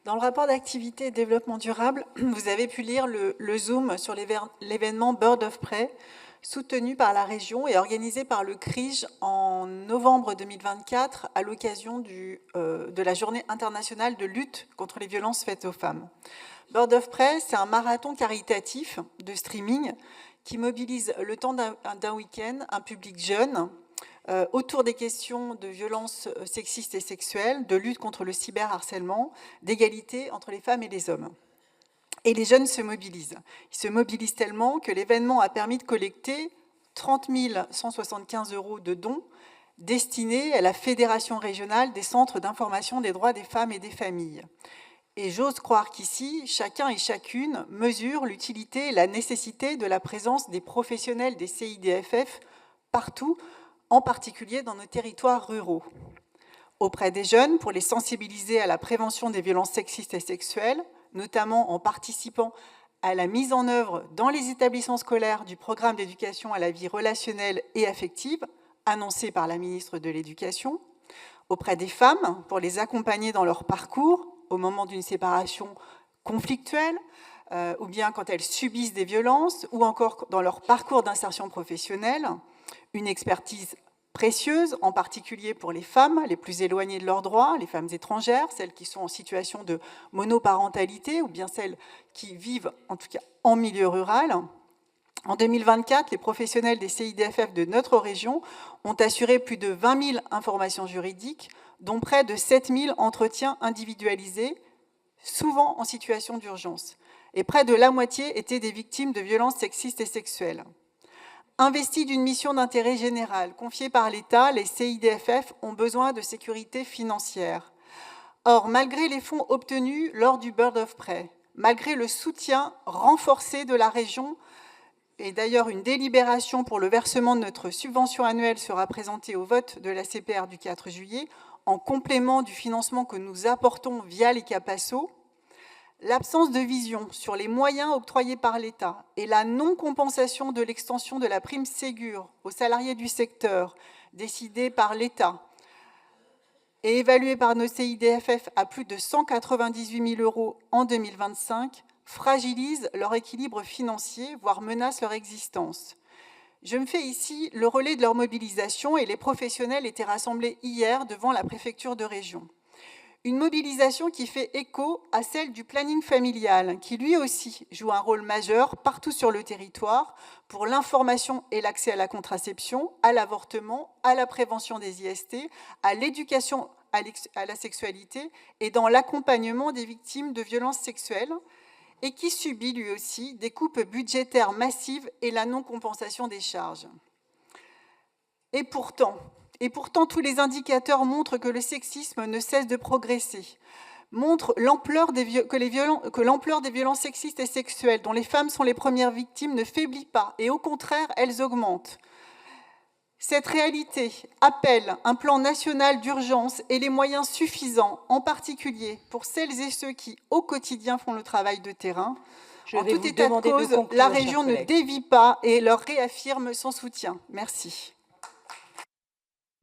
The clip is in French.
Dans le rapport d'activité et développement durable, vous avez pu lire le Zoom sur l'événement Bird of Prey, soutenu par la région et organisé par le CRIJ en novembre 2024 à l'occasion de la Journée internationale de lutte contre les violences faites aux femmes. Bird of Prey, c'est un marathon caritatif de streaming qui mobilise le temps d'un week-end un public jeune autour des questions de violences sexistes et sexuelles, de lutte contre le cyberharcèlement, d'égalité entre les femmes et les hommes. Et les jeunes se mobilisent. Ils se mobilisent tellement que l'événement a permis de collecter 30 175 € de dons destinés à la Fédération régionale des centres d'information des droits des femmes et des familles. Et j'ose croire qu'ici, chacun et chacune mesure l'utilité et la nécessité de la présence des professionnels des CIDFF partout, en particulier dans nos territoires ruraux, auprès des jeunes pour les sensibiliser à la prévention des violences sexistes et sexuelles, notamment en participant à la mise en œuvre dans les établissements scolaires du programme d'éducation à la vie relationnelle et affective, annoncé par la ministre de l'Éducation, auprès des femmes pour les accompagner dans leur parcours au moment d'une séparation conflictuelle, ou bien quand elles subissent des violences, ou encore dans leur parcours d'insertion professionnelle, une expertise précieuse, en particulier pour les femmes les plus éloignées de leurs droits, les femmes étrangères, celles qui sont en situation de monoparentalité, ou bien celles qui vivent, en tout cas, en milieu rural. En 2024, les professionnels des CIDFF de notre région ont assuré plus de 20 000 informations juridiques, dont près de 7 000 entretiens individualisés, souvent en situation d'urgence. Et près de la moitié étaient des victimes de violences sexistes et sexuelles. Investis d'une mission d'intérêt général confiée par l'État, les CIDFF ont besoin de sécurité financière. Or, malgré les fonds obtenus lors du Bird of Prey, malgré le soutien renforcé de la région, et d'ailleurs une délibération pour le versement de notre subvention annuelle sera présentée au vote de la CPR du 4 juillet, en complément du financement que nous apportons via les CAPASO, l'absence de vision sur les moyens octroyés par l'État et la non-compensation de l'extension de la prime Ségur aux salariés du secteur, décidée par l'État et évaluée par nos CIDFF à plus de 198 000 € en 2025, fragilise leur équilibre financier, voire menace leur existence. Je me fais ici le relais de leur mobilisation et les professionnels étaient rassemblés hier devant la préfecture de région. Une mobilisation qui fait écho à celle du planning familial, qui lui aussi joue un rôle majeur partout sur le territoire pour l'information et l'accès à la contraception, à l'avortement, à la prévention des IST, à l'éducation à la sexualité et dans l'accompagnement des victimes de violences sexuelles, et qui subit lui aussi des coupes budgétaires massives et la non-compensation des charges. Et pourtant, tous les indicateurs montrent que le sexisme ne cesse de progresser, montrent que l'ampleur des violences sexistes et sexuelles dont les femmes sont les premières victimes ne faiblit pas, et au contraire, elles augmentent. Cette réalité appelle un plan national d'urgence et les moyens suffisants, en particulier pour celles et ceux qui, au quotidien, font le travail de terrain. En tout état de cause, la région ne dévie pas et leur réaffirme son soutien. Merci.